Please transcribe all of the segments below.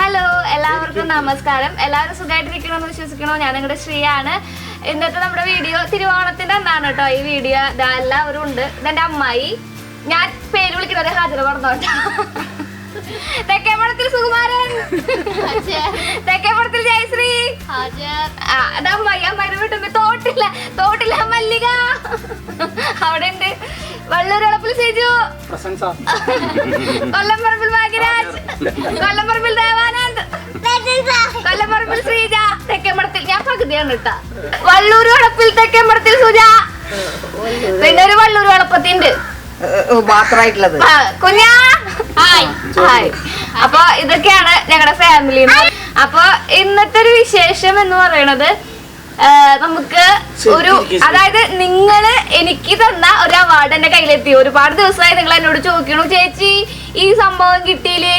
Hello, എല്ലാവർക്കും നമസ്കാരം. എല്ലാവരും സുഖമായിട്ടിരിക്കണമെന്ന് വിശ്വസിക്കണോ? ഞാൻ നിങ്ങളുടെ ശ്രീയാണ്. ഇന്നത്തെ നമ്മുടെ വീഡിയോ തിരുവോണത്തിന്റെ അന്നാണ് കേട്ടോ. ഈ വീഡിയോ എല്ലാവരും ഉണ്ട്. ഇതെന്റെ അമ്മായി. ഞാൻ പേര് വിളിക്കുന്നത് ഹാജര പറഞ്ഞോട്ടോ. തെക്കേമഠത്തിൽ സുകുമാരൻ, തെക്കേമഠത്തിൽ ജയശ്രീ, അമ്മായി. അമ്മായിയുടെ വീട്ടിൽ തോട്ടില്ല മല്ലിക അവിടെ ഉണ്ട്. വള്ളൂരളപ്പിൽ സിജു, കൊല്ലംപറമ്പിൽ ഭാഗ്യരാജ്, കൊല്ലംപറമ്പിൽ ദേവാനന്ദ്, കൊല്ലംപറമ്പിൽ ശ്രീജ, തെക്കേമഠത്തിൽ ഞാൻ പകുതിയാണ് കേട്ടാ. വള്ളൂർ വളപ്പിൽ തെക്കേമഠത്തിൽ സുജ, പിന്നെ ഒരു വള്ളൂർ വളപ്പത്തിന്റെ മാത്രമായിട്ടുള്ളത് കുഞ്ഞാ. ഹായ്. അപ്പൊ ഇതൊക്കെയാണ് ഞങ്ങളുടെ ഫാമിലി. അപ്പൊ ഇന്നത്തെ ഒരു വിശേഷം എന്ന് പറയുന്നത് നമുക്ക് ഒരു, അതായത് നിങ്ങള് എനിക്ക് തന്ന ഒരു അവാർഡ് എന്റെ കയ്യിലെത്തി. ഒരുപാട് ദിവസമായി നിങ്ങൾ എന്നോട് ചോദിക്കണു, ചേച്ചി ഈ സംഭവം കിട്ടിയില്ലേ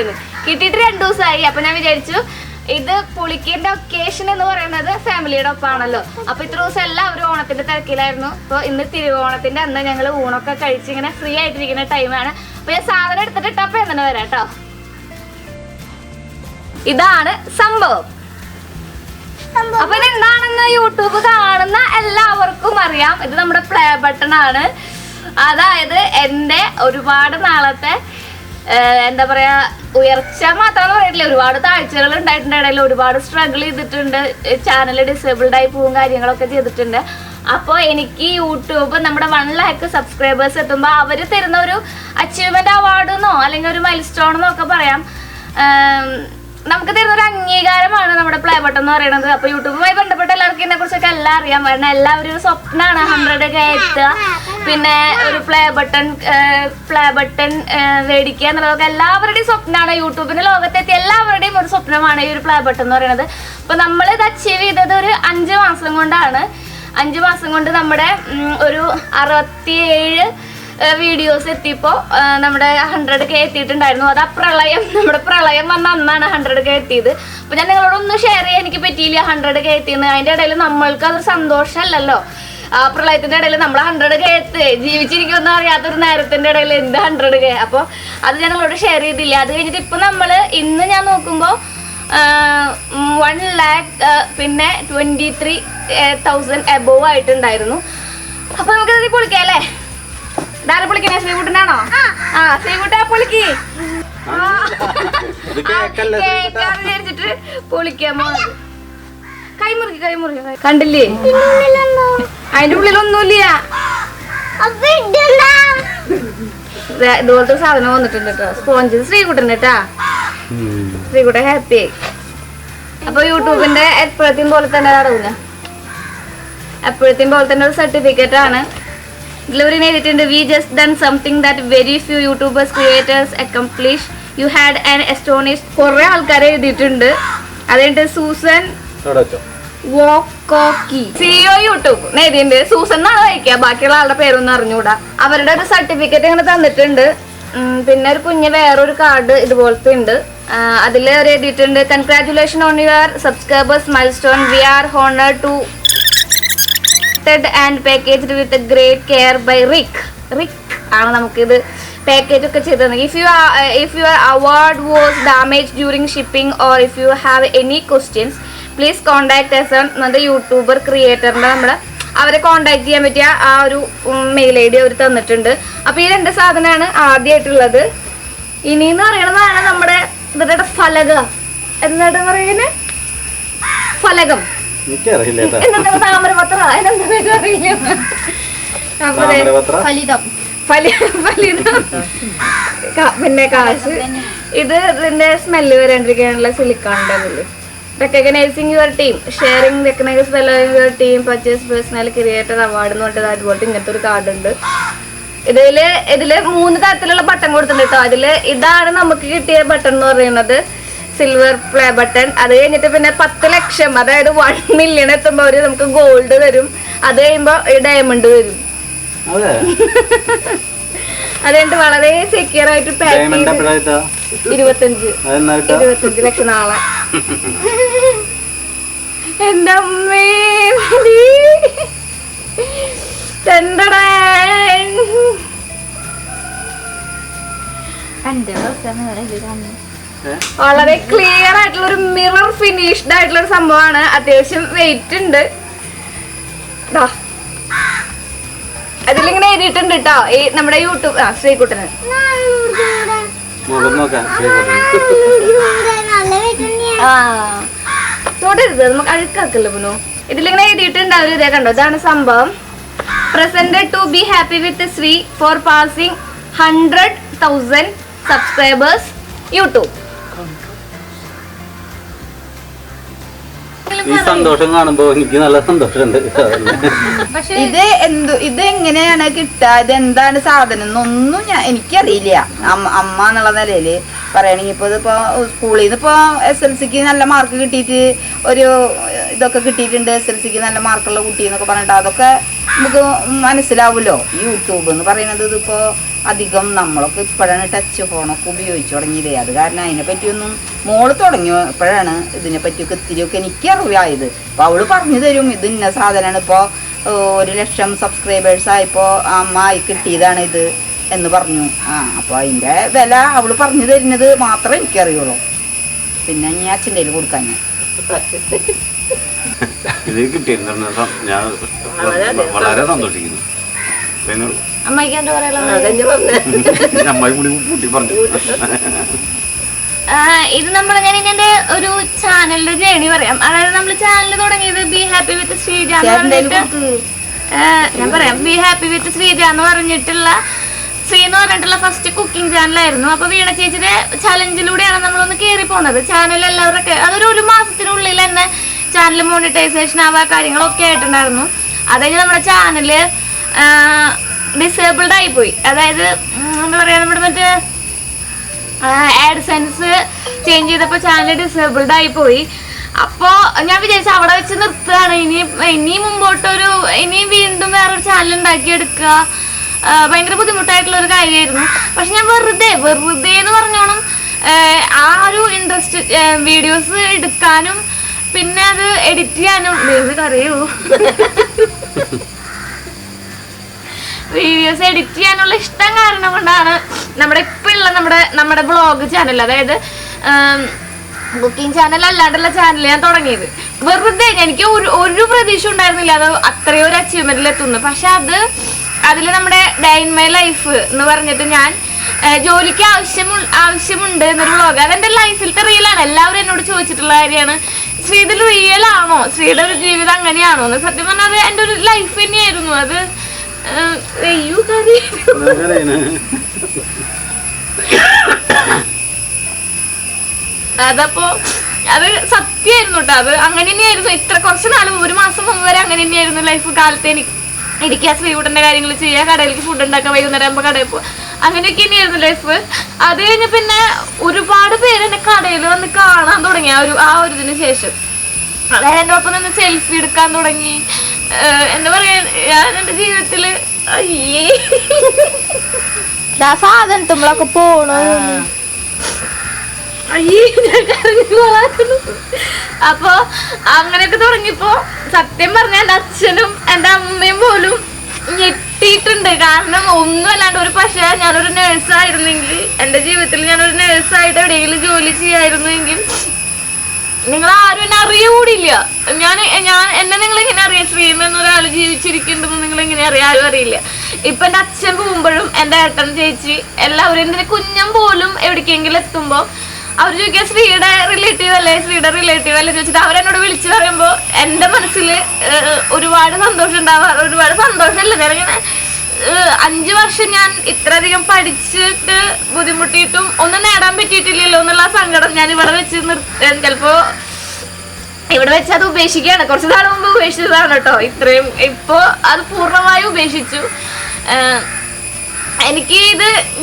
എന്ന്. കിട്ടിയിട്ട് 2 ദിവസമായി. അപ്പൊ ഞാൻ വിചാരിച്ചു ഇത് പുളിക്കിന്റെ ഒക്കേഷൻ എന്ന് പറയുന്നത് ഫാമിലിയുടെ ഒപ്പാണല്ലോ. അപ്പൊ ഇത്ര ദിവസം എല്ലാവരും ഓണത്തിന്റെ തിരക്കിലായിരുന്നു. അപ്പൊ ഇന്ന് തിരുവോണത്തിന്റെ അന്ന് ഞങ്ങൾ ഊണൊക്കെ കഴിച്ച് ഇങ്ങനെ ഫ്രീ ആയിട്ടിരിക്കുന്ന ടൈമാണ്. അപ്പൊ ഞാൻ സാധനം എടുത്തിട്ടപ്പോ തന്നെ വരാം കേട്ടോ. ഇതാണ് സംഭവം. അപ്പൊ ഇതെന്താണെന്ന് യൂട്യൂബ് കാണുന്ന എല്ലാവർക്കും അറിയാം. ഇത് നമ്മുടെ പ്ലേ ബട്ടൺ ആണ്. അതായത് എന്റെ ഒരുപാട് നാളത്തെ എന്താ പറയാ ഉയർച്ച മാത്രമെന്ന് പറയില്ല, ഒരുപാട് താഴ്ചകൾ ഉണ്ടായിട്ടുണ്ട്. ഇടയിൽ ഒരുപാട് സ്ട്രഗിൾ ചെയ്തിട്ടുണ്ട്. ചാനൽ ഡിസേബിൾഡ് ആയി പോവും, കാര്യങ്ങളൊക്കെ ചെയ്തിട്ടുണ്ട്. അപ്പോൾ എനിക്ക് യൂട്യൂബ് നമ്മുടെ 1 lakh സബ്സ്ക്രൈബേഴ്സ് എത്തുമ്പോൾ അവർ തരുന്ന ഒരു അച്ചീവ്മെന്റ് അവാർഡെന്നോ അല്ലെങ്കിൽ ഒരു മൈൽ സ്റ്റോൺ എന്നൊക്കെ പറയാം, നമുക്ക് തരുന്ന ഒരു അംഗീകാരമാണ് നമ്മുടെ പ്ലേ ബട്ടൺ എന്ന് പറയുന്നത്. അപ്പൊ യൂട്യൂബുമായി ബന്ധപ്പെട്ട എല്ലാവർക്കും ഇതിനെ കുറിച്ചൊക്കെ എല്ലാം അറിയാം. കാരണം എല്ലാവരും ഒരു സ്വപ്നമാണ് 100K എത്തുക, പിന്നെ ഒരു പ്ലേ ബട്ടൺ മേടിക്കുക എന്നുള്ളതൊക്കെ എല്ലാവരുടെയും സ്വപ്നമാണ്. യൂട്യൂബിന്റെ ലോകത്തെത്തിയ എല്ലാവരുടെയും ഒരു സ്വപ്നമാണ് ഈ ഒരു പ്ലേ ബട്ടൺ എന്ന് പറയുന്നത്. അപ്പൊ നമ്മൾ ഇത് അച്ചീവ് ചെയ്തത് ഒരു 5 മാസം കൊണ്ടാണ്. 5 മാസം കൊണ്ട് നമ്മുടെ ഒരു 67 വീഡിയോസ് എത്തിയപ്പോൾ നമ്മുടെ 100K എത്തിയിട്ടുണ്ടായിരുന്നു. അത് നമ്മുടെ പ്രളയം വന്ന അന്നാണ് 100K എത്തിയത്. അപ്പൊ ഞാൻ നിങ്ങളോടൊന്നും ഷെയർ ചെയ്യാൻ എനിക്ക് പറ്റിയില്ല 100K എത്തിയെന്ന്. അതിന്റെ ഇടയിൽ നമ്മൾക്ക് അതൊരു സന്തോഷമല്ലല്ലോ. ആ പ്രളയത്തിന്റെ ഇടയിൽ നമ്മൾ 100K ജീവിച്ചിരിക്കുമെന്ന് അറിയാത്തൊരു നേരത്തിന്റെ ഇടയിൽ എന്ത് 100K. അപ്പോൾ അത് ഞാൻ നിങ്ങളോട് ഷെയർ ചെയ്തില്ല. അത് കഴിഞ്ഞിട്ട് ഇപ്പൊ ഇന്ന് ഞാൻ നോക്കുമ്പോൾ 1 lakh പിന്നെ 23,000 എബോവ് ആയിട്ടുണ്ടായിരുന്നു. അപ്പൊ നമുക്കിത് പൊളിക്കാം അല്ലേ? ധാര പൊളിക്കണേ? ശ്രീകുട്ടനാണോ? ശ്രീകുട്ട പൊളിക്ക്. വിചാരിച്ചിട്ട് പൊളിക്കാൻ പോണത്. കൈമുറി കണ്ടില്ലേ? അതിന്റെ ഉള്ളിലൊന്നുമില്ല. ഇതുപോലത്തെ സാധനം വന്നിട്ടുണ്ട് കേട്ടോ, സ്പോഞ്ച്. ശ്രീകുട്ടൻ കേട്ടാ, ശ്രീകുട്ടൻ ഹാപ്പി ആയി. അപ്പൊ യൂട്യൂബിന്റെ എപ്പോഴത്തെയും പോലെ തന്നെ അറിയില്ല, എപ്പോഴത്തെയും പോലെ തന്നെ ഒരു സർട്ടിഫിക്കറ്റ് ആണ്. Delivery എഴുതിയിട്ടുണ്ട്. We just done something that very few YouTubers creators accomplish. You had an astonished. കുറെ ആൾക്കാരെ എഴുതിയിട്ടുണ്ട്. അതുകൊണ്ട് സൂസൻ വോക്കോക്കി CEO യൂട്യൂബ് എഴുതിയിട്ടുണ്ട്. സൂസൻ എന്നാണ് വായിക്കുക, ബാക്കിയുള്ള ആളുടെ പേരൊന്നും അറിഞ്ഞൂടാ. അവരുടെ ഒരു സർട്ടിഫിക്കറ്റ് ഇങ്ങനെ തന്നിട്ടുണ്ട്. പിന്നെ ഒരു കുഞ്ഞ് വേറൊരു കാർഡ് ഇതുപോലത്തെ ഉണ്ട്. അതിൽ ഒരു എഴുതിയിട്ടുണ്ട്, congratulation on your subscribers milestone. We are honoured to and packaged with a great care by Rick ആണ് നമുക്കിത് പാക്കേജ് ഒക്കെ ചെയ്തത്. if your award was damaged during shipping or if you have any questions please contact us on നമ്മുടെ YouTuber ക്രിയേറ്ററിന്റെ അവരെ contact ചെയ്യാൻ പറ്റിയ ആ ഒരു മെയിൽ ID അവർ തന്നിട്ടുണ്ട്. അപ്പൊ ഈ 2 സാധനമാണ് ആദ്യമായിട്ടുള്ളത്. ഇനിന്ന് പറയണതാണ് നമ്മുടെ ഇതിന്റെ ഫലകം. എന്താണ് പറയുന്നത്? ഫലകം പിന്നെ കാശ്. ഇതിന്റെ സ്മെല്ല് വരാണ്ടിരിക്കാനുള്ള സിലിക്കോണിന്റെ അതില്. Recognising your team, sharing recognise your team, purchase personal creator award എന്ന് പറഞ്ഞിട്ട് അതുപോലത്തെ ഇങ്ങനത്തെ ഒരു കാർഡ് ഉണ്ട്. ഇതില് 3 തരത്തിലുള്ള ബട്ടൺ കൊടുത്തിട്ടുണ്ട് കേട്ടോ. ഇതാണ് നമുക്ക് കിട്ടിയ ബട്ടൺ എന്ന് പറയുന്നത്, സിൽവർ പ്ലേ ബട്ടൺ. അത് കഴിഞ്ഞിട്ട് പിന്നെ 10 ലക്ഷം, അതായത് 1 million എത്തുമ്പോ അവര് നമുക്ക് ഗോൾഡ് തരും. അത് കഴിയുമ്പോ ഡയമണ്ട് തരും. അതുകൊണ്ട് വളരെ സെക്യൂർ ആയിട്ട് പാക്ക് ചെയ്ത് 25 ലക്ഷം നാളെ. എന്റെ അമ്മേ വളരെ ക്ലിയർ ആയിട്ടുള്ള ഒരു മിറർ ഫിനിഷ്ഡ് ആയിട്ടുള്ള ഒരു സംഭവമാണ്. അത്യാവശ്യം വെയിറ്റ് ഉണ്ട്. അതിലിങ്ങനെ എഴുതിയിട്ടുണ്ട് കേട്ടോ ഈ നമ്മുടെ യൂട്യൂബ് ശ്രീകുട്ടന്. തൊടരുത്, നമുക്ക് അഴുക്കാക്കല്ലോ പുനു. ഇതിലിങ്ങനെ എഴുതിയിട്ടുണ്ടാവും. ഇതേ കണ്ടോ, ഇതാണ് സംഭവം. Presented to be happy with Shri for passing 100,000 subscribers YouTube. ഈ സന്തോഷം കാണുമ്പോ എനിക്ക് നല്ല സന്തോഷമുണ്ട്. ഇത് എങ്ങനെയാണ് കിട്ടുക, ഇത് എന്താണ് സാധനം എന്നൊന്നും എനിക്കറിയില്ല. അമ്മ എന്നുള്ള നിലയില് പറയണെങ്കിൽ ഇപ്പൊ ഇതിപ്പോ സ്കൂളിൽ നിന്ന് ഇപ്പൊ SLCക്ക് നല്ല മാർക്ക് കിട്ടിയിട്ട് ഒരു ഇതൊക്കെ കിട്ടിയിട്ടുണ്ട്. SLCക്ക് നല്ല മാർക്കുള്ള കുട്ടി എന്നൊക്കെ പറഞ്ഞിട്ട് അതൊക്കെ നമുക്ക് മനസ്സിലാവുമല്ലോ. ഈ യൂട്യൂബ് എന്ന് പറയുന്നത് ഇതിപ്പോ അധികം നമ്മളൊക്കെ ഇപ്പോഴാണ് ടച്ച് ഫോണൊക്കെ ഉപയോഗിച്ച് തുടങ്ങിയത്. അത് കാരണം അതിനെപ്പറ്റിയൊന്നും മോള് തുടങ്ങിയപ്പോഴാണ് ഇതിനെപ്പറ്റിയൊക്കെ ഇത്തിരിയൊക്കെ എനിക്ക് അറിയായത്. അപ്പോൾ അവള് പറഞ്ഞു തരും ഇത് ഇന്ന സാധനമാണ്. ഇപ്പോൾ 1,00,000 സബ്സ്ക്രൈബേഴ്സ് ആയപ്പോൾ അമ്മ കിട്ടിയതാണ് ഇത് എന്ന് പറഞ്ഞു. അപ്പോൾ അതിൻ്റെ വില അവള് പറഞ്ഞു തരുന്നത് മാത്രമേ എനിക്കറിയുള്ളൂ. പിന്നെ ഞാൻ അച്ഛൻ്റെ കയ്യിൽ കൊടുക്കാൻ ഇത് കിട്ടിയിരുന്നു ഞാൻ വളരെ സന്തോഷിക്കുന്നു. അമ്മയ്ക്ക് എന്താ പറയാ? ഇത് നമ്മൾ ഞാൻ ഇതിന്റെ ഒരു ചാനലിന്റെ ജേണി പറയാം. അതായത് നമ്മൾ ചാനൽ തുടങ്ങിയത് ബി ഹാപ്പി വിത്ത് ശ്രീജ എന്ന് പറഞ്ഞിട്ട് ഞാൻ പറയാം. ബി ഹാപ്പി വിത്ത് ശ്രീജ എന്ന് പറഞ്ഞിട്ടുള്ള ഫസ്റ്റ് കുക്കിംഗ് ചാനലായിരുന്നു. അപ്പൊ വീണ ചേച്ചിയുടെ ചലഞ്ചിലൂടെയാണ് നമ്മളൊന്ന് കയറി പോകുന്നത്. ചാനൽ എല്ലാവരൊക്കെ അതൊരു മാസത്തിനുള്ളിൽ തന്നെ ചാനൽ മോണിറ്റൈസേഷൻ ആവാ കാര്യങ്ങളൊക്കെ ആയിട്ടുണ്ടായിരുന്നു. അത് കഴിഞ്ഞ് നമ്മുടെ ചാനല് ഡിസേബിൾഡ് ആയിപ്പോയി. അതായത് എന്താ പറയാ, നമ്മുടെ മറ്റേ ആഡ്സെൻസ് ചേഞ്ച് ചെയ്തപ്പോൾ ചാനൽ ഡിസേബിൾഡ് ആയിപ്പോയി. അപ്പോൾ ഞാൻ വിചാരിച്ചു അവിടെ വെച്ച് നിർത്തുകയാണ്. ഇനി മുമ്പോട്ടൊരു വീണ്ടും വേറൊരു ചാനൽ ഉണ്ടാക്കിയെടുക്കുക ഭയങ്കര ബുദ്ധിമുട്ടായിട്ടുള്ളൊരു കാര്യമായിരുന്നു. പക്ഷെ ഞാൻ വെറുതെ എന്ന് പറഞ്ഞോണം ആ ഒരു ഇൻട്രസ്റ്റ് വീഡിയോസ് എടുക്കാനും പിന്നെ അത് എഡിറ്റ് ചെയ്യാനും അറിയൂ വീഡിയോസ് എഡിറ്റ് ചെയ്യാനുള്ള ഇഷ്ടം കാരണം കൊണ്ടാണ് ഇപ്പൊ ഉള്ള നമ്മുടെ ബ്ലോഗ് ചാനൽ, അതായത് കുക്കിംഗ് ചാനൽ അല്ലാണ്ടുള്ള ചാനൽ ഞാൻ തുടങ്ങിയത്. വെറുതെ എനിക്ക് ഒരു പ്രതീക്ഷ ഉണ്ടായിരുന്നില്ല അത് അത്രയും ഒരു അച്ചീവ്മെന്റിൽ എത്തുന്നു. പക്ഷെ അതിൽ നമ്മുടെ ഡേ ഇൻ മൈ ലൈഫ് എന്ന് പറഞ്ഞിട്ട് ഞാൻ ജോലിക്ക് ആവശ്യമുണ്ട് എന്നൊരു വ്ളോഗ്. അതെന്റെ ലൈഫിലത്തെ റിയലാണ്. എല്ലാവരും എന്നോട് ചോദിച്ചിട്ടുള്ള കാര്യമാണ്, ശ്രീയുടെ റിയൽ ആണോ, ശ്രീയുടെ ഒരു ജീവിതം അങ്ങനെയാണോ എന്ന്. സത്യം പറഞ്ഞാൽ അത് എൻ്റെ ഒരു ലൈഫ് തന്നെയായിരുന്നു. അത് അതപ്പോ അത് സത്യമായിരുന്നു കേട്ടോ. അത് അങ്ങനെ തന്നെയായിരുന്നു. ഇത്ര കുറച്ച് നാളും ഒരു മാസം മുമ്പ് വരെ അങ്ങനെ തന്നെയായിരുന്നു ലൈഫ്. കാലത്ത് എനിക്ക് ശ്രീകുട്ടന്റെ കാര്യങ്ങൾ ചെയ്യുക, കടയിലേക്ക് ഫുഡ് ഉണ്ടാക്കാൻ, വൈകുന്നേരം ആകുമ്പോൾ കടയിൽ പോകുക, അങ്ങനെയൊക്കെ തന്നെയായിരുന്നു ലൈഫ്. അത് കഴിഞ്ഞ് പിന്നെ ഒരുപാട് പേര് എന്നെ കടയിൽ വന്ന് കാണാൻ തുടങ്ങി ആ ഒരു ഇതിന് ശേഷം. അതായത് എൻ്റെ ഒപ്പം നിന്ന് സെൽഫി എടുക്കാൻ തുടങ്ങി. എന്താ പറയാ, ഞാൻ എൻ്റെ ജീവിതത്തില് സാധനത്തുമ്പോഴൊക്കെ പോണോ അപ്പൊ അങ്ങനെയൊക്കെ തുടങ്ങിയപ്പോ സത്യം പറഞ്ഞ എൻ്റെ അച്ഛനും എൻ്റെ അമ്മയും പോലും ഞെട്ടിയിട്ടുണ്ട്. കാരണം ഒന്നും അല്ലാണ്ട് പക്ഷേ ഞാനൊരു നേഴ്സായിരുന്നെങ്കിൽ, എൻ്റെ ജീവിതത്തിൽ ഞാനൊരു നേഴ്സായിട്ട് എവിടെയെങ്കിലും ജോലി ചെയ്യായിരുന്നെങ്കിൽ നിങ്ങൾ ആരും എന്നെ അറിയുകൂടിയില്ല. എന്നെ നിങ്ങൾ എങ്ങനെ അറിയാം? ശ്രീമ എന്നൊരാൾ ജീവിച്ചിരിക്കുന്നുണ്ടെന്ന് നിങ്ങൾ എങ്ങനെ അറിയാം? ആരും അറിയില്ല. ഇപ്പൊ എൻ്റെ അച്ഛൻ പോകുമ്പോഴും എൻ്റെ ഏട്ടൻ ചേച്ചി എല്ലാവരും എന്തിന് കുഞ്ഞം പോലും എവിടേക്കെങ്കിലും എത്തുമ്പോൾ അവർ ചോദിക്കുക ശ്രീയുടെ റിലേറ്റീവ് അല്ലേ ചോദിച്ചിട്ട് അവരെന്നോട് വിളിച്ചു പറയുമ്പോൾ എൻ്റെ മനസ്സിൽ ഒരുപാട് സന്തോഷം ഉണ്ടാവാറ്. ഒരുപാട് സന്തോഷമല്ല, ഞാനിങ്ങനെ 5 വർഷം ഞാൻ ഇത്രയധികം പഠിച്ചിട്ട് ബുദ്ധിമുട്ടിയിട്ടും ഒന്നും നേടാൻ പറ്റിയിട്ടില്ലല്ലോ എന്നുള്ള സങ്കടം ഞാൻ ഇവിടെ വെച്ച് ചിലപ്പോ ഇവിടെ വെച്ച് അത് ഉപേക്ഷിക്കുകയാണ്. കുറച്ച് നാൾ മുമ്പ് ഉപേക്ഷിച്ചതാണ് കേട്ടോ. ഇപ്പോ അത് പൂർണ്ണമായും ഉപേക്ഷിച്ചു. എനിക്ക്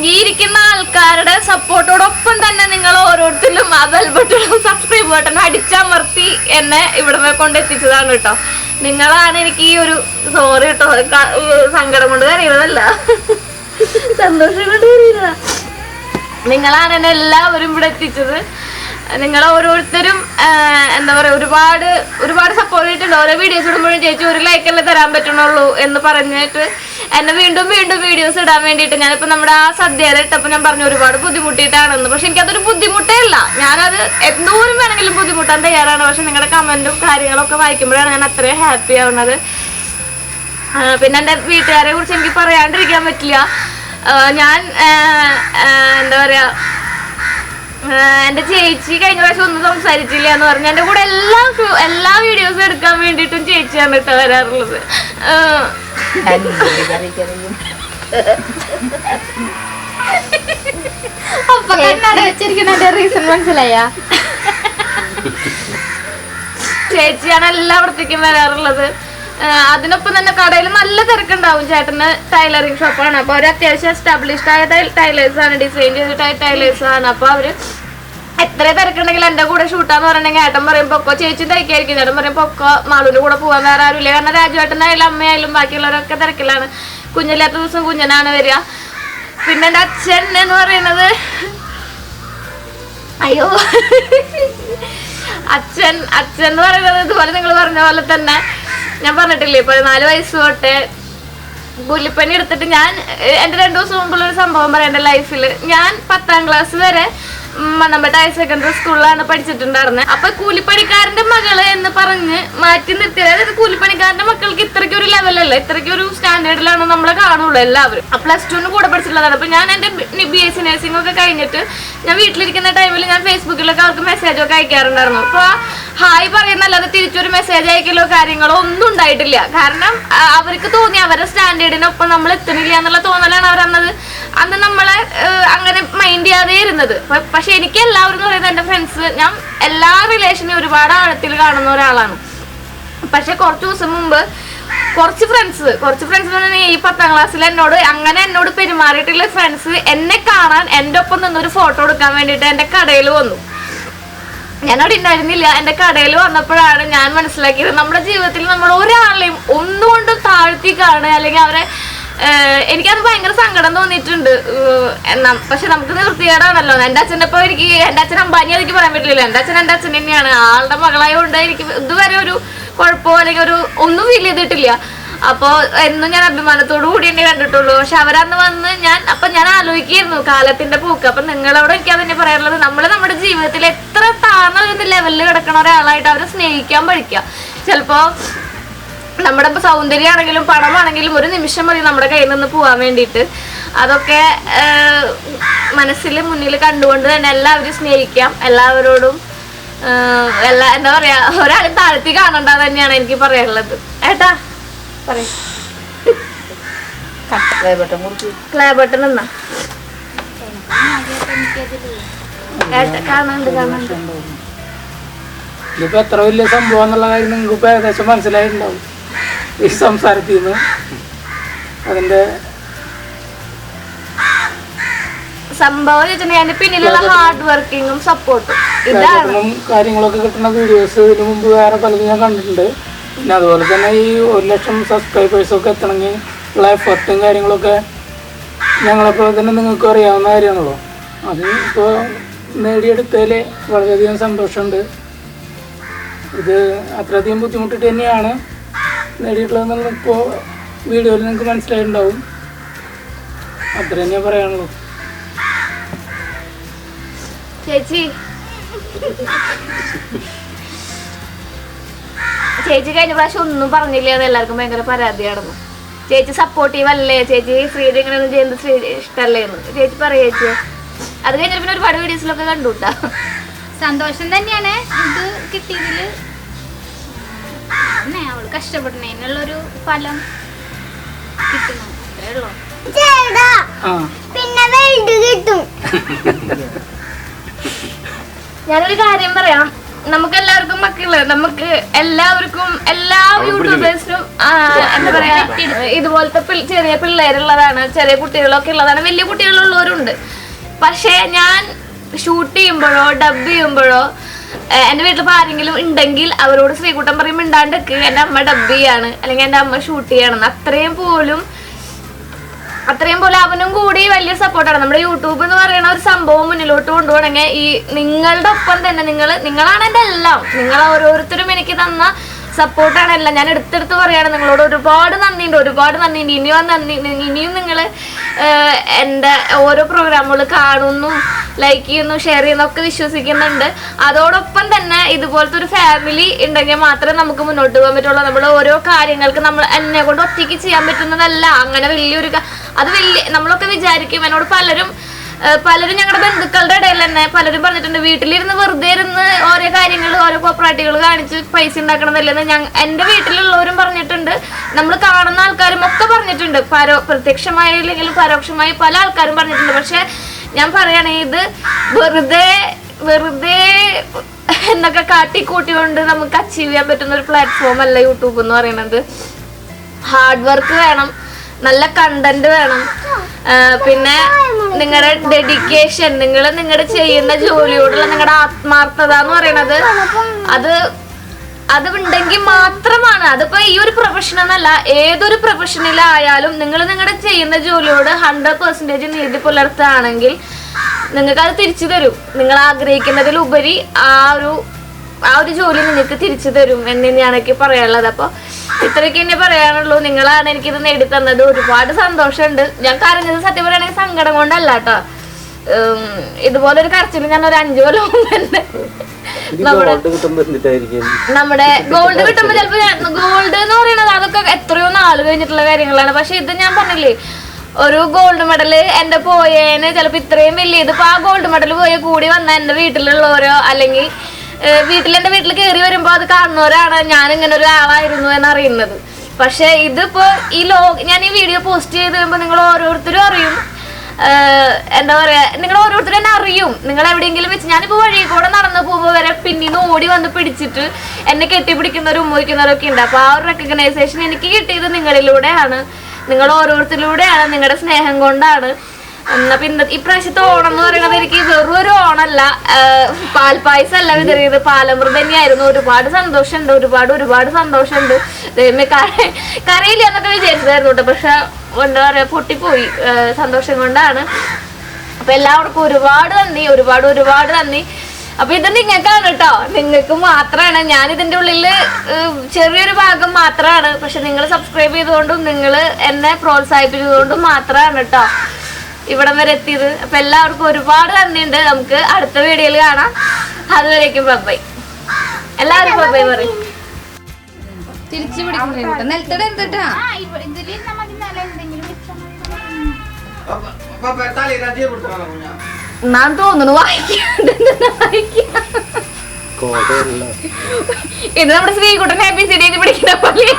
ഈ ഇരിക്കുന്ന ആൾക്കാരുടെ സപ്പോർട്ടോടൊപ്പം തന്നെ നിങ്ങൾ ഓരോരുത്തരും ആ ബെൽ ബട്ടണും സബ്സ്ക്രൈബ് ബട്ടണും അടിച്ചമർത്തി എന്നെ ഇവിടെ കൊണ്ടെത്തിച്ചതാണ് കേട്ടോ. നിങ്ങളാണ് എനിക്ക് ഈ ഒരു സോറി കേട്ടോ, സങ്കടം കൊണ്ട് കരയുന്നതല്ല, സന്തോഷം കൊണ്ട് കരയുന്നതാ. നിങ്ങളാണ് എന്നെ എല്ലാവരും ഇവിടെ എത്തിച്ചത്. നിങ്ങൾ ഓരോരുത്തരും എന്താ പറയാ ഒരുപാട് സപ്പോർട്ട് ചെയ്തിട്ടുണ്ട്. ഓരോ വീഡിയോസ് ഇടുമ്പോഴും ചേച്ചി ഒരു ലൈക്കല്ലേ തരാൻ പറ്റണുള്ളൂ എന്ന് പറഞ്ഞിട്ട് എന്നെ വീണ്ടും വീഡിയോസ് ഇടാൻ വേണ്ടിയിട്ട് ഞാനിപ്പോൾ നമ്മുടെ ആ സദ്യയിൽ ഇട്ടപ്പോൾ ഞാൻ പറഞ്ഞു ഒരുപാട് ബുദ്ധിമുട്ടിയിട്ടാണെന്ന്. പക്ഷെ എനിക്കതൊരു ബുദ്ധിമുട്ടേ ഇല്ല. ഞാനത് എന്തോരം വേണമെങ്കിലും ബുദ്ധിമുട്ടാൻ തയ്യാറാണ്. പക്ഷെ നിങ്ങളുടെ കമന്റും കാര്യങ്ങളൊക്കെ വായിക്കുമ്പോഴാണ് ഞാൻ അത്രയും ഹാപ്പി ആവുന്നത്. പിന്നെ എൻ്റെ വീട്ടുകാരെ കുറിച്ച് എനിക്ക് പറയാണ്ടിരിക്കാൻ പറ്റില്ല. ഞാൻ എന്താ പറയാ, എൻ്റെ ചേച്ചി കഴിഞ്ഞ പ്രാവശ്യം ഒന്നും സംസാരിച്ചില്ല എന്ന് പറഞ്ഞു. എൻ്റെ കൂടെ എല്ലാ വീഡിയോസും എടുക്കാൻ വേണ്ടിയിട്ടും ചേച്ചിയാണ് കേട്ടോ വരാറുള്ളത്. അപ്പൊ കണ്ണാടി വെച്ചിരിക്കുന്നതിന്റെ റീസൺ മനസ്സിലായ? ചേച്ചിയാണ് എല്ലായിടത്തേക്കും വരാറുള്ളത്. അതിനൊപ്പം തന്നെ കടയിൽ നല്ല തിരക്കുണ്ടാവും. ചേട്ടന് ടൈലറിങ് ഷോപ്പാണ്. അപ്പോൾ അവർ അത്യാവശ്യം എസ്റ്റാബ്ലിഷ്ഡ് ആയ ടൈലേഴ്സാണ്, ഡിസൈൻ ചെയ്തിട്ടായ ടൈലേഴ്സാണ്. അപ്പോൾ അവർ എത്ര തിരക്കുണ്ടെങ്കിൽ എൻ്റെ കൂടെ ഷൂട്ടാന്ന് പറഞ്ഞെങ്കിൽ ഏട്ടൻ പറയും പൊക്കോ, ചേച്ചി തിരക്കായിരിക്കും. ചേട്ടൻ പറയും പൊക്കോ, മാളൂൻ്റെ കൂടെ പോകാൻ വേറെ ആരുമില്ല. കാരണം രാജുവേട്ടനായാലും അമ്മയായാലും ബാക്കിയുള്ളവരൊക്കെ തിരക്കിലാണ്. കുഞ്ഞില്ലാത്ത ദിവസം കുഞ്ഞനാണ് വരിക. പിന്നെ എൻ്റെ അച്ഛൻ എന്ന് പറയുന്നത് അയ്യോ അച്ഛൻ എന്ന് പറയുന്നത് ഇതുപോലെ നിങ്ങൾ പറഞ്ഞ പോലെ തന്നെ ഞാൻ പറഞ്ഞിട്ടില്ലേ, 14 വയസ്സ് തൊട്ട് കൂലിപ്പണി എടുത്തിട്ട് ഞാൻ എൻ്റെ 2 ദിവസം മുമ്പുള്ളൊരു സംഭവം പറയാം. എൻ്റെ ലൈഫിൽ ഞാൻ 10ാം ക്ലാസ് വരെ മണ്ണമ്പേട്ട ഹയർ സെക്കൻഡറി സ്കൂളിലാണ് പഠിച്ചിട്ടുണ്ടായിരുന്നത്. അപ്പൊ കൂലിപ്പണിക്കാരന്റെ മകള് എന്ന് പറഞ്ഞ് മാറ്റി നിർത്തിയത്. അതായത് കൂലിപ്പണിക്കാരന്റെ മക്കൾക്ക് ഇത്രയ്ക്കൊരു ലെവലല്ല, ഇത്രയ്ക്കൊരു സ്റ്റാൻഡേർഡിലാണ് നമ്മളെ കാണുള്ളൂ എല്ലാവരും. +2 കൂടെ പഠിച്ചിട്ടുള്ളതാണ്. അപ്പൊ ഞാൻ എൻ്റെ BSc നഴ്സിംഗ് ഒക്കെ കഴിഞ്ഞിട്ട് ഞാൻ വീട്ടിലിരിക്കുന്ന ടൈമിൽ ഞാൻ ഫേസ്ബുക്കിലൊക്കെ അവർക്ക് മെസ്സേജൊക്കെ അയക്കാറുണ്ടായിരുന്നു. അപ്പൊ ഹായ് പറയുന്നല്ലാതെ തിരിച്ചൊരു മെസ്സേജ് അയക്കലോ കാര്യങ്ങളോ ഒന്നും ഉണ്ടായിട്ടില്ല. കാരണം അവർക്ക് തോന്നി അവരുടെ സ്റ്റാൻഡേർഡിനൊപ്പം നമ്മൾ എത്തണില്ല എന്നുള്ള തോന്നലാണ് അവരന്നത്. അന്ന് നമ്മളെ അങ്ങനെ മൈൻഡ് ചെയ്യാതെ ഇരുന്നത്. പക്ഷെ എനിക്ക് എല്ലാവരും എന്ന് പറയുന്നത് എൻ്റെ ഫ്രണ്ട്സ്, ഞാൻ എല്ലാ റിലേഷനും ഒരുപാട് ആഴത്തിൽ കാണുന്ന ഒരാളാണ്. പക്ഷെ കുറച്ച് ദിവസം മുമ്പ് കുറച്ച് ഫ്രണ്ട്സ് എന്ന് പറഞ്ഞാൽ ഈ 10ാം ക്ലാസ്സിൽ എന്നോട് പെരുമാറിയിട്ടുള്ള ഫ്രണ്ട്സ് എന്നെ കാണാൻ എൻ്റെ ഒപ്പം നിന്നൊരു ഫോട്ടോ എടുക്കാൻ വേണ്ടിയിട്ട് എൻ്റെ കടയിൽ വന്നു. ഞാനവിടെ ഉണ്ടായിരുന്നില്ല. എൻ്റെ കടയിൽ വന്നപ്പോഴാണ് ഞാൻ മനസ്സിലാക്കിയത് നമ്മുടെ ജീവിതത്തിൽ നമ്മൾ ഒരാളെയും ഒന്നുകൊണ്ടും താഴ്ത്തി കാണുക അല്ലെങ്കിൽ അവരെ എനിക്കത് ഭയങ്കര സങ്കടം തോന്നിയിട്ടുണ്ട്. പക്ഷെ നമുക്ക് നിവൃത്തികേടാണല്ലോ. എൻ്റെ അച്ഛൻ്റെ ഇപ്പോൾ എൻ്റെ അച്ഛൻ അമ്പാനി എനിക്ക് പറയാൻ പറ്റില്ല. എൻ്റെ അച്ഛൻ തന്നെയാണ്. ആളുടെ മകളായതുകൊണ്ട് എനിക്ക് ഇതുവരെ ഒരു കുഴപ്പമോ അല്ലെങ്കിൽ ഒന്നും ഫീൽ ചെയ്തിട്ടില്ല. അപ്പോൾ എന്നും ഞാൻ അഭിമാനത്തോടു കൂടി എന്നെ കണ്ടിട്ടുള്ളൂ. പക്ഷെ അവരന്ന് വന്ന് ഞാൻ ആലോചിക്കായിരുന്നു കാലത്തിന്റെ പോക്ക്. അപ്പം നിങ്ങളോട് എനിക്ക് അതന്നെ പറയാനുള്ളത്, നമ്മൾ നമ്മുടെ ജീവിതത്തിൽ എത്ര താഴ്ന്ന ലെവലിൽ കിടക്കണ ഒരാളായിട്ട് അവരെ സ്നേഹിക്കാൻ പഠിക്കുക. ചിലപ്പോൾ നമ്മുടെ സൗന്ദര്യമാണെങ്കിലും പണമാണെങ്കിലും ഒരു നിമിഷം മതി നമ്മുടെ കയ്യിൽ നിന്ന് പോകാൻ വേണ്ടിയിട്ട്. അതൊക്കെ മുന്നിൽ കണ്ടുകൊണ്ട് തന്നെ എല്ലാവരും സ്നേഹിക്കാം. എല്ലാവരോടും എന്താ പറയാ, ഒരാളും താഴ്ത്തി കാണണ്ട തന്നെയാണ് എനിക്ക് പറയാനുള്ളത്. ഏട്ടാ പറയ ക്ലേ ബട്ടൺ എന്നാ കാണാണ്ട് ഇതിപ്പോ എത്ര വലിയ സംഭവം എന്നുള്ള കാര്യം നിങ്ങൾക്ക് ഇപ്പൊ ഏകദേശം മനസ്സിലായിട്ടുണ്ടാവും ഈ സംസാരത്തിൽ നിന്ന്. അതിന്റെ സംഭവം വെച്ചിട്ടുണ്ടെങ്കിൽ പിന്നിലുള്ള ഹാർഡ് വർക്കിങ്ങും സപ്പോർട്ടും ഇതാണ്. കാര്യങ്ങളൊക്കെ കിട്ടുന്ന വീഡിയോസ് ഇതിനു മുമ്പ് വേറെ പലതും ഞാൻ കണ്ടിട്ടുണ്ട്. പിന്നെ അതുപോലെ തന്നെ ഈ 1 ലക്ഷം സബ്സ്ക്രൈബേഴ്സൊക്കെ എത്തണമെങ്കിൽ ഉള്ള എഫർട്ടും കാര്യങ്ങളൊക്കെ ഞങ്ങളെപ്പോലെ തന്നെ നിങ്ങൾക്കും അറിയാവുന്ന കാര്യമാണല്ലോ. അത് ഇപ്പോൾ നേടിയെടുത്തതിൽ വളരെയധികം സന്തോഷമുണ്ട്. ഇത് അത്രയധികം ബുദ്ധിമുട്ടിട്ട് തന്നെയാണ് നേടിയിട്ടുള്ളതെന്നുള്ള ഇപ്പോൾ വീഡിയോയിൽ നിങ്ങൾക്ക് മനസ്സിലായിട്ടുണ്ടാവും. അത്ര തന്നെ പറയാനുള്ളൂ. ചേച്ചി കഴിഞ്ഞ പ്രാവശ്യം ഒന്നും പറഞ്ഞില്ല എന്ന് എല്ലാവർക്കും ഭയങ്കര പരാതിയാണെന്ന്. ചേച്ചി സപ്പോർട്ടീവ് അല്ലേ, ചേച്ചി ശ്രീയുടെ ഇങ്ങനെയൊന്നും ചെയ്യുന്നത് ശ്രീ ഇഷ്ടമല്ലേ എന്ന് ചേച്ചി പറയാ. ചേച്ചി അത് കഴിഞ്ഞ പിന്നെ ഒരുപാട് വീഡിയോസിലൊക്കെ കണ്ടുട്ടാ. സന്തോഷം തന്നെയാണ് ഇത് കിട്ടിയതില്. അവള് കഷ്ടപ്പെടുന്നതിനുള്ളൊരു ഫലം കിട്ടണം, അത്രേ ഉള്ളൂ. പിന്നെ വെൽഡ് കിട്ടും. ഞാനൊരു കാര്യം പറയാം, നമുക്ക് എല്ലാവർക്കും മക്കള്, നമുക്ക് എല്ലാവർക്കും എല്ലാ യൂട്യൂബേഴ്സിനും എന്താ പറയാ ഇതുപോലത്തെ ചെറിയ പിള്ളേരുള്ളതാണ്, ചെറിയ കുട്ടികളൊക്കെ ഉള്ളതാണ്, വലിയ കുട്ടികളുള്ളവരുണ്ട്. പക്ഷെ ഞാൻ ഷൂട്ട് ചെയ്യുമ്പോഴോ ഡബ് ചെയ്യുമ്പോഴോ എൻ്റെ വീട്ടിൽ ആരെങ്കിലും ഉണ്ടെങ്കിൽ അവരോട് ശ്രീകുട്ടൻ പറയും മിണ്ടാണ്ടക്ക് എൻ്റെ അമ്മ ഡബ് ചെയ്യാണ് അല്ലെങ്കിൽ എൻ്റെ അമ്മ ഷൂട്ട് ചെയ്യണം. അത്രയും പോലും അത്രയും പോലെ അവനും കൂടി വലിയ സപ്പോർട്ടാണ്. നമ്മുടെ യൂട്യൂബ് എന്ന് പറയുന്ന ഒരു സംഭവം മുന്നിലോട്ട് കൊണ്ടുപോകണമെങ്കിൽ ഈ നിങ്ങളുടെ ഒപ്പം തന്നെ നിങ്ങളാണ് എൻ്റെ എല്ലാം. നിങ്ങൾ ഓരോരുത്തരും എനിക്ക് തന്ന സപ്പോർട്ടാണ് എല്ലാം. ഞാൻ എടുത്തെടുത്ത് പറയാണ് നിങ്ങളോട് ഒരുപാട് നന്ദിയുണ്ട്. ഇനിയും നിങ്ങൾ എൻ്റെ ഓരോ പ്രോഗ്രാമുകൾ കാണുന്നു, ലൈക്ക് ചെയ്യുന്നു, ഷെയർ ചെയ്യുന്നു ഒക്കെ വിശ്വസിക്കുന്നുണ്ട്. അതോടൊപ്പം തന്നെ ഇതുപോലത്തെ ഒരു ഫാമിലി ഉണ്ടെങ്കിൽ മാത്രമേ നമുക്ക് മുന്നോട്ട് പോകാൻ പറ്റുള്ളൂ. നമ്മൾ ഓരോ കാര്യങ്ങൾക്ക് എന്നെ കൊണ്ട് ഒറ്റയ്ക്ക് ചെയ്യാൻ പറ്റുന്നതല്ല. അങ്ങനെ നമ്മളൊക്കെ വിചാരിക്കും. എന്നോട് പലരും ഞങ്ങളുടെ ബന്ധുക്കളുടെ ഇടയിൽ തന്നെ പലരും പറഞ്ഞിട്ടുണ്ട്, വീട്ടിലിരുന്ന് വെറുതെ ഇരുന്ന് ഓരോ കാര്യങ്ങൾ ഓരോ കോപ്പറേറ്റീവുകൾ കാണിച്ച് പൈസ ഉണ്ടാക്കണതല്ലെന്ന്. എൻ്റെ വീട്ടിലുള്ളവരും പറഞ്ഞിട്ടുണ്ട്, നമ്മൾ കാണുന്ന ആൾക്കാരും ഒക്കെ പറഞ്ഞിട്ടുണ്ട്. പ്രത്യക്ഷമായി ഇല്ലെങ്കിലും പരോക്ഷമായി പല ആൾക്കാരും പറഞ്ഞിട്ടുണ്ട്. പക്ഷെ ഞാൻ പറയുകയാണെങ്കിൽ ഇത് വെറുതെ എന്നൊക്കെ കാട്ടിക്കൂട്ടിക്കൊണ്ട് നമുക്ക് അച്ചീവ് ചെയ്യാൻ പറ്റുന്ന ഒരു പ്ലാറ്റ്ഫോം അല്ല യൂട്യൂബ് എന്ന് പറയുന്നത്. ഹാർഡ് വർക്ക് വേണം, നല്ല കണ്ടന്റ് വേണം, പിന്നെ നിങ്ങളുടെ ഡെഡിക്കേഷൻ, നിങ്ങളുടെ ചെയ്യുന്ന ജോലിയോടുള്ള നിങ്ങളുടെ ആത്മാർത്ഥത എന്ന് പറയുന്നത് അത് ഉണ്ടെങ്കിൽ മാത്രമാണ്. അതിപ്പോ ഈ ഒരു പ്രൊഫഷൻ എന്നല്ല, ഏതൊരു പ്രൊഫഷനിലായാലും നിങ്ങൾ നിങ്ങളുടെ ചെയ്യുന്ന ജോലിയോട് 100% നീതി പുലർത്തുകയാണെങ്കിൽ നിങ്ങൾക്ക് അത് തിരിച്ചു തരും. നിങ്ങൾ ആഗ്രഹിക്കുന്നതിലുപരി ആ ഒരു ജോലി നിങ്ങൾക്ക് തിരിച്ചു തരും എന്ന് തന്നെയാണ് എനിക്ക് പറയാനുള്ളത്. അപ്പോൾ ഇത്രയൊക്കെ തന്നെ പറയാനുള്ളൂ. നിങ്ങളാണ് എനിക്കിത് നേടിത്തന്നത്. ഒരുപാട് സന്തോഷമുണ്ട്. ഞാൻ കരഞ്ഞത് സത്യം പറയുകയാണെങ്കിൽ സങ്കടം കൊണ്ടല്ല കേട്ടോ. ഇതുപോലൊരു കരച്ചിൽ ഞാൻ ഒരു 5 കൊല്ലം തന്നെ നമ്മുടെ ഗോൾഡ് കിട്ടുമ്പോ ചിലപ്പോ ഗോൾഡ് എന്ന് പറയുന്നത് അതൊക്കെ എത്രയോ നാൾ കഴിഞ്ഞിട്ടുള്ള കാര്യങ്ങളാണ്. പക്ഷെ ഇത് ഞാൻ പറഞ്ഞില്ലേ, ഒരു ഗോൾഡ് മെഡൽ എന്റെ പോയേന് ചിലപ്പോ ഇത്രയും വലിയ ഇതിപ്പോ ആ ഗോൾഡ് മെഡൽ പോയ കൂടി വന്ന എന്റെ വീട്ടിലുള്ളവരോ അല്ലെങ്കിൽ എന്റെ വീട്ടിൽ കയറി വരുമ്പോ അത് കാണുന്നവരാണ് ഞാൻ ഇങ്ങനെ ഒരു ആളായിരുന്നു എന്നറിയുന്നത്. പക്ഷെ ഇതിപ്പോ ഞാൻ ഈ വീഡിയോ പോസ്റ്റ് ചെയ്ത് വരുമ്പോ നിങ്ങൾ ഓരോരുത്തരും അറിയും, എന്താ പറയാ, നിങ്ങൾ ഓരോരുത്തരും എന്നെ അറിയും. നിങ്ങൾ എവിടെയെങ്കിലും വെച്ച് ഞാനിപ്പോ വഴി കൂടെ നടന്നു പോകുമ്പോൾ വരെ പിന്നീന്ന് ഓടി വന്ന് പിടിച്ചിട്ട് എന്നെ കെട്ടിപ്പിടിക്കുന്നവരും ഉമ്മയ്ക്കുന്നവരൊക്കെ ഉണ്ട്. അപ്പൊ ആ ഒരു റെക്കഗ്നൈസേഷൻ എനിക്ക് കിട്ടിയത് നിങ്ങളിലൂടെയാണ്, നിങ്ങൾ ഓരോരുത്തരിലൂടെയാണ്, നിങ്ങളുടെ സ്നേഹം കൊണ്ടാണ്. അപ്പൊ ഇപ്രാവശ്യത്തെ ഓണം എന്ന് പറയുന്നത് എനിക്ക് വെറും ഒരു ഓണമല്ല, പാൽപ്പായസം അല്ല വിതറിയത്, പാലമൃത് തന്നെയായിരുന്നു. ഒരുപാട് സന്തോഷമുണ്ട്. കരയില്ല എന്നൊക്കെ വിചാരിച്ചതായിരുന്നു കേട്ടോ. പക്ഷെ എന്താ പറയാ, പൊട്ടിപ്പോയി സന്തോഷം കൊണ്ടാണ്. അപ്പൊ എല്ലാവർക്കും ഒരുപാട് നന്ദി. അപ്പൊ ഇത് നിങ്ങൾക്കാണ് കേട്ടോ, നിങ്ങൾക്ക് മാത്രമാണ്. ഞാൻ ഇതിന്റെ ഉള്ളിൽ ചെറിയൊരു ഭാഗം മാത്രമാണ്. പക്ഷെ നിങ്ങൾ സബ്സ്ക്രൈബ് ചെയ്തുകൊണ്ടും നിങ്ങൾ എന്നെ പ്രോത്സാഹിപ്പിച്ചതുകൊണ്ടും മാത്രമാണ് കേട്ടോ ഇവിടം വരെ എത്തിയത്. അപ്പൊ എല്ലാവർക്കും ഒരുപാട് നന്ദിയുണ്ട്. നമുക്ക് അടുത്ത വീഡിയോയിൽ കാണാം. അതുവരേക്കും ബൈ. എല്ലാവരും ബൈ പറയും. തിരിച്ചു പിടിക്കുന്നു നിലത്തടെ എന്തിട്ടാ ഞാൻ തോന്നുന്നു ഇത് നമ്മുടെ ശ്രീകുട്ടൻ ABCD പിടിക്കുന്ന പോലെ